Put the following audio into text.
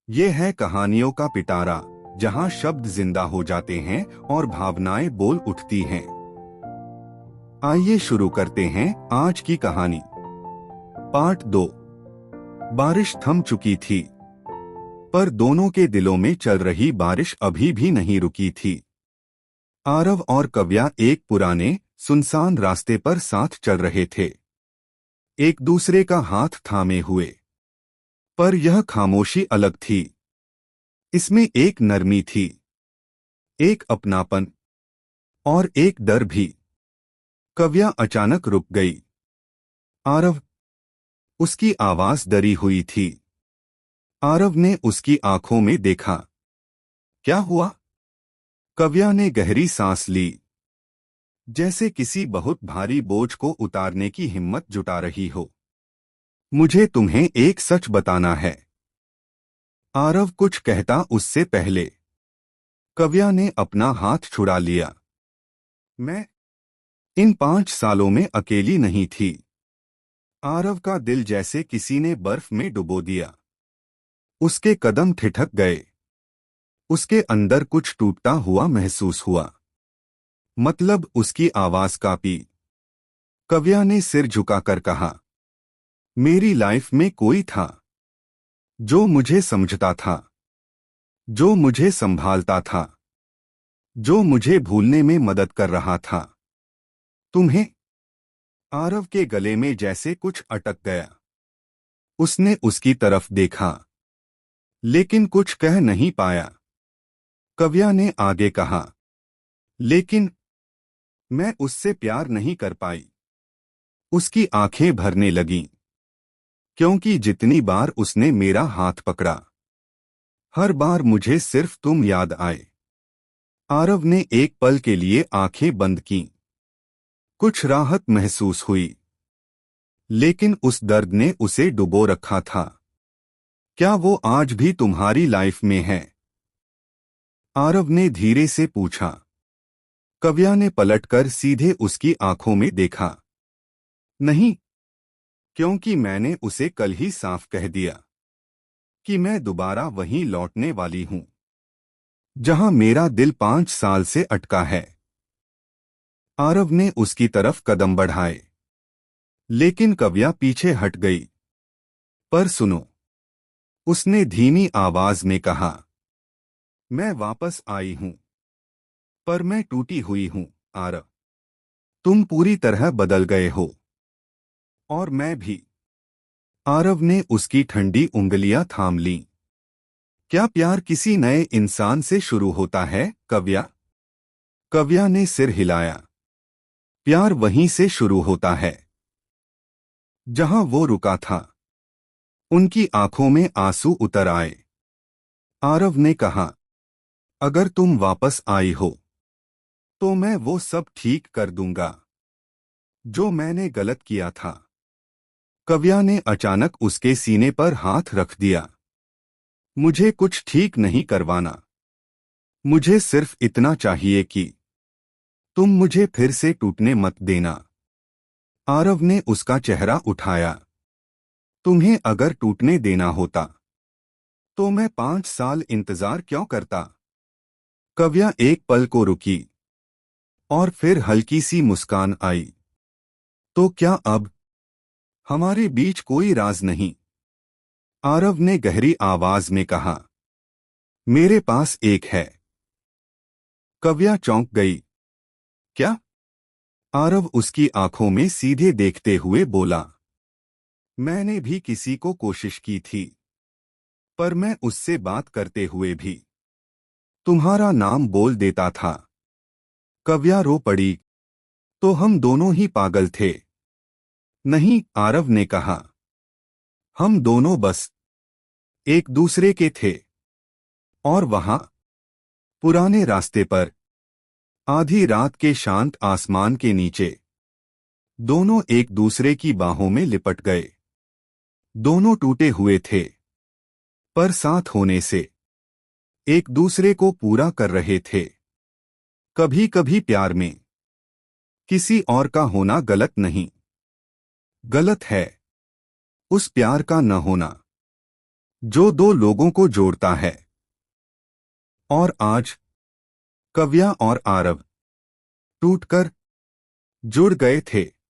ये है कहानियों का पिटारा, जहां शब्द जिंदा हो जाते हैं और भावनाएं बोल उठती हैं। आइए शुरू करते हैं आज की कहानी। पार्ट 2। बारिश थम चुकी थी, पर दोनों के दिलों में चल रही बारिश अभी भी नहीं रुकी थी। आरव और कव्या एक पुराने सुनसान रास्ते पर साथ चल रहे थे, एक दूसरे का हाथ थामे हुए। पर यह खामोशी अलग थी। इसमें एक नरमी थी, एक अपनापन और एक डर भी। कव्या अचानक रुक गई। आरव, उसकी आवाज डरी हुई थी। आरव ने उसकी आंखों में देखा। क्या हुआ? कव्या ने गहरी सांस ली, जैसे किसी बहुत भारी बोझ को उतारने की हिम्मत जुटा रही हो। मुझे तुम्हें एक सच बताना है। आरव कुछ कहता उससे पहले कव्या ने अपना हाथ छुड़ा लिया। मैं इन 5 सालों में अकेली नहीं थी। आरव का दिल जैसे किसी ने बर्फ में डुबो दिया। उसके कदम ठिठक गए। उसके अंदर कुछ टूटता हुआ महसूस हुआ। मतलब उसकी आवाज कांपी। कव्या ने सिर झुकाकर कहा, मेरी लाइफ में कोई था जो मुझे समझता था, जो मुझे संभालता था, जो मुझे भूलने में मदद कर रहा था। तुम्हें? आरव के गले में जैसे कुछ अटक गया। उसने उसकी तरफ देखा, लेकिन कुछ कह नहीं पाया। कव्या ने आगे कहा, लेकिन मैं उससे प्यार नहीं कर पाई। उसकी आंखें भरने लगीं, क्योंकि जितनी बार उसने मेरा हाथ पकड़ा, हर बार मुझे सिर्फ तुम याद आए। आरव ने एक पल के लिए आंखें बंद कीं। कुछ राहत महसूस हुई, लेकिन उस दर्द ने उसे डुबो रखा था। क्या वो आज भी तुम्हारी लाइफ में है? आरव ने धीरे से पूछा। कव्या ने पलटकर सीधे उसकी आंखों में देखा। नहीं, क्योंकि मैंने उसे कल ही साफ कह दिया कि मैं दोबारा वहीं लौटने वाली हूं, जहां मेरा दिल 5 साल से अटका है। आरव ने उसकी तरफ कदम बढ़ाए, लेकिन कव्या पीछे हट गई। पर सुनो, उसने धीमी आवाज में कहा, मैं वापस आई हूं, पर मैं टूटी हुई हूं। आरव, तुम पूरी तरह बदल गए हो। और मैं भी। आरव ने उसकी ठंडी उंगलियां थाम लीं। क्या प्यार किसी नए इंसान से शुरू होता है, कव्या? कव्या ने सिर हिलाया। प्यार वहीं से शुरू होता है जहां वो रुका था। उनकी आंखों में आंसू उतर आए। आरव ने कहा, अगर तुम वापस आई हो, तो मैं वो सब ठीक कर दूंगा जो मैंने गलत किया था। कव्या ने अचानक उसके सीने पर हाथ रख दिया। मुझे कुछ ठीक नहीं करवाना। मुझे सिर्फ इतना चाहिए कि तुम मुझे फिर से टूटने मत देना। आरव ने उसका चेहरा उठाया। तुम्हें अगर टूटने देना होता, तो मैं 5 साल इंतजार क्यों करता? कव्या एक पल को रुकी, और फिर हल्की सी मुस्कान आई। तो क्या अब हमारे बीच कोई राज नहीं? आरव ने गहरी आवाज में कहा, मेरे पास एक है। कव्या चौंक गई। क्या? आरव उसकी आंखों में सीधे देखते हुए बोला, मैंने भी किसी को कोशिश की थी, पर मैं उससे बात करते हुए भी तुम्हारा नाम बोल देता था। कव्या रो पड़ी। तो हम दोनों ही पागल थे? नहीं, आरव ने कहा, हम दोनों बस एक दूसरे के थे। और वहां, पुराने रास्ते पर, आधी रात के शांत आसमान के नीचे, दोनों एक दूसरे की बाहों में लिपट गए। दोनों टूटे हुए थे, पर साथ होने से एक दूसरे को पूरा कर रहे थे। कभी कभी प्यार में किसी और का होना गलत नहीं, गलत है उस प्यार का न होना जो दो लोगों को जोड़ता है। और आज कव्या और आरव टूटकर जुड़ गए थे।